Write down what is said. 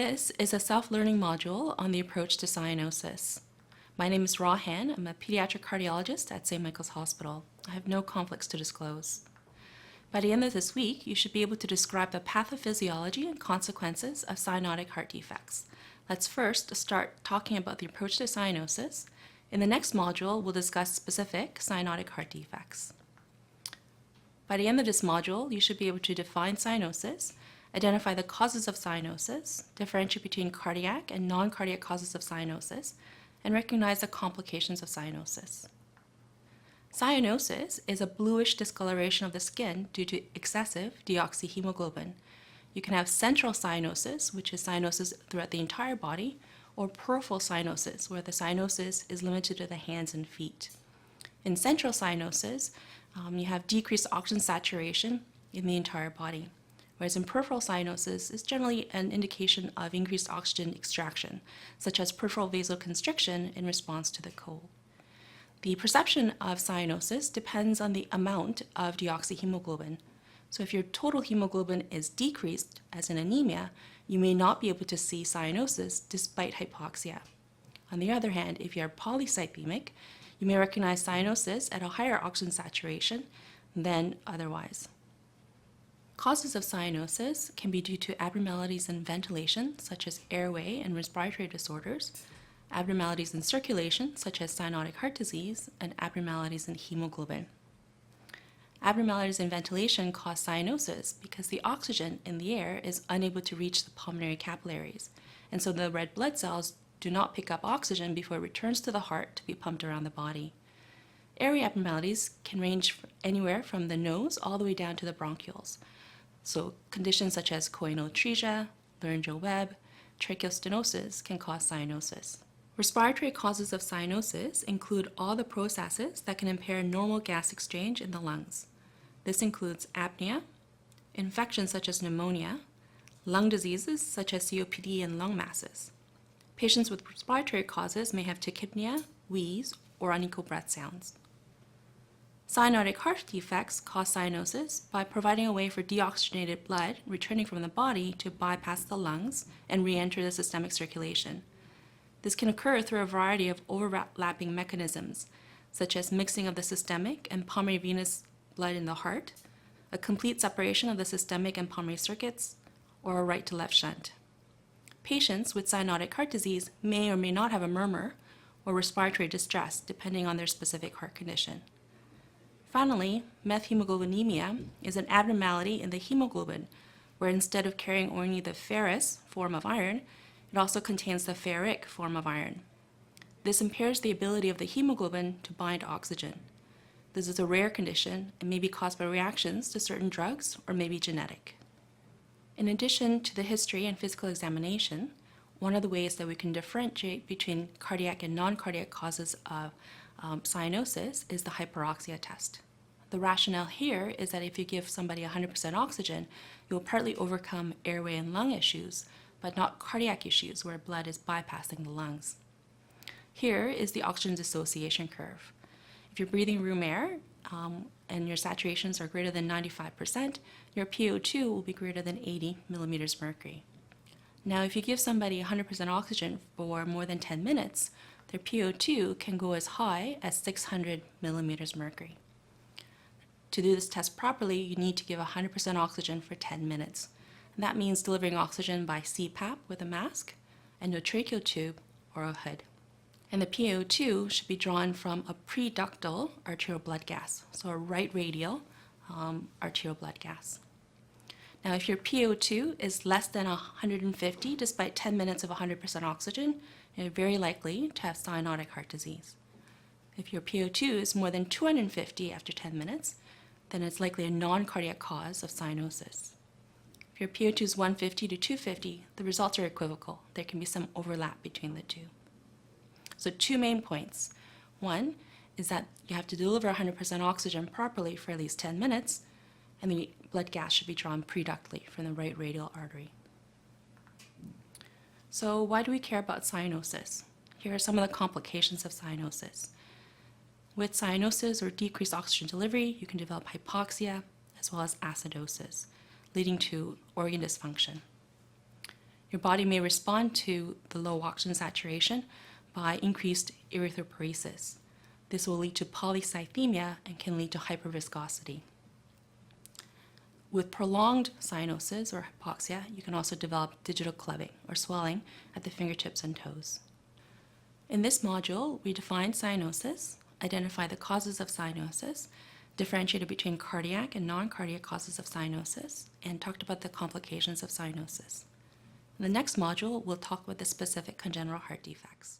This is a self-learning module on the approach to cyanosis. My name is Ra Han. I'm a pediatric cardiologist at St. Michael's Hospital. I have no conflicts to disclose. By the end of this week, you should be able to describe the pathophysiology and consequences of cyanotic heart defects. Let's first start talking about the approach to cyanosis. In the next module, we'll discuss specific cyanotic heart defects. By the end of this module, you should be able to define cyanosis, identify the causes of cyanosis, differentiate between cardiac and non-cardiac causes of cyanosis, and recognize the complications of cyanosis. Cyanosis is a bluish discoloration of the skin due to excessive deoxyhemoglobin. You can have central cyanosis, which is cyanosis throughout the entire body, or peripheral cyanosis, where the cyanosis is limited to the hands and feet. In central cyanosis, you have decreased oxygen saturation in the entire body, whereas in peripheral cyanosis is generally an indication of increased oxygen extraction, such as peripheral vasoconstriction in response to the cold. The perception of cyanosis depends on the amount of deoxyhemoglobin. So if your total hemoglobin is decreased, as in anemia, you may not be able to see cyanosis despite hypoxia. On the other hand, if you are polycythemic, you may recognize cyanosis at a higher oxygen saturation than otherwise. Causes of cyanosis can be due to abnormalities in ventilation, such as airway and respiratory disorders, abnormalities in circulation, such as cyanotic heart disease, and abnormalities in hemoglobin. Abnormalities in ventilation cause cyanosis because the oxygen in the air is unable to reach the pulmonary capillaries, and so the red blood cells do not pick up oxygen before it returns to the heart to be pumped around the body. Airway abnormalities can range anywhere from the nose all the way down to the bronchioles. So conditions such as choanotresia, laryngeal web, tracheostenosis can cause cyanosis. Respiratory causes of cyanosis include all the processes that can impair normal gas exchange in the lungs. This includes apnea, infections such as pneumonia, lung diseases such as COPD and lung masses. Patients with respiratory causes may have tachypnea, wheeze, or unequal breath sounds. Cyanotic heart defects cause cyanosis by providing a way for deoxygenated blood returning from the body to bypass the lungs and re-enter the systemic circulation. This can occur through a variety of overlapping mechanisms, such as mixing of the systemic and pulmonary venous blood in the heart, a complete separation of the systemic and pulmonary circuits, or a right to left shunt. Patients with cyanotic heart disease may or may not have a murmur or respiratory distress, depending on their specific heart condition. Finally, methemoglobinemia is an abnormality in the hemoglobin, where instead of carrying only the ferrous form of iron, it also contains the ferric form of iron. This impairs the ability of the hemoglobin to bind oxygen. This is a rare condition and may be caused by reactions to certain drugs or may be genetic. In addition to the history and physical examination, one of the ways that we can differentiate between cardiac and non-cardiac causes of cyanosis is the hyperoxia test. The rationale here is that if you give somebody 100% oxygen, you will partly overcome airway and lung issues, but not cardiac issues where blood is bypassing the lungs. Here is the oxygen dissociation curve. If you're breathing room air and your saturations are greater than 95%, your PO2 will be greater than 80 millimeters mercury. Now, if you give somebody 100% oxygen for more than 10 minutes, their PO2 can go as high as 600 millimeters mercury. To do this test properly, you need to give 100% oxygen for 10 minutes. And that means delivering oxygen by CPAP with a mask, endotracheal tube, or a hood. And the PO2 should be drawn from a preductal arterial blood gas, so a right radial arterial blood gas. Now, if your PO2 is less than 150 despite 10 minutes of 100% oxygen, you're very likely to have cyanotic heart disease. If your PO2 is more than 250 after 10 minutes, then it's likely a non-cardiac cause of cyanosis. If your PO2 is 150 to 250, the results are equivocal. There can be some overlap between the two. So two main points. One is that you have to deliver 100% oxygen properly for at least 10 minutes, and the blood gas should be drawn preductally from the right radial artery. So why do we care about cyanosis? Here are some of the complications of cyanosis. With cyanosis or decreased oxygen delivery, you can develop hypoxia as well as acidosis, leading to organ dysfunction. Your body may respond to the low oxygen saturation by increased erythropoiesis. This will lead to polycythemia and can lead to hyperviscosity. With prolonged cyanosis or hypoxia, you can also develop digital clubbing or swelling at the fingertips and toes. In this module, we define cyanosis, identify the causes of cyanosis, differentiated between cardiac and non-cardiac causes of cyanosis, and talked about the complications of cyanosis. In the next module, we'll talk about the specific congenital heart defects.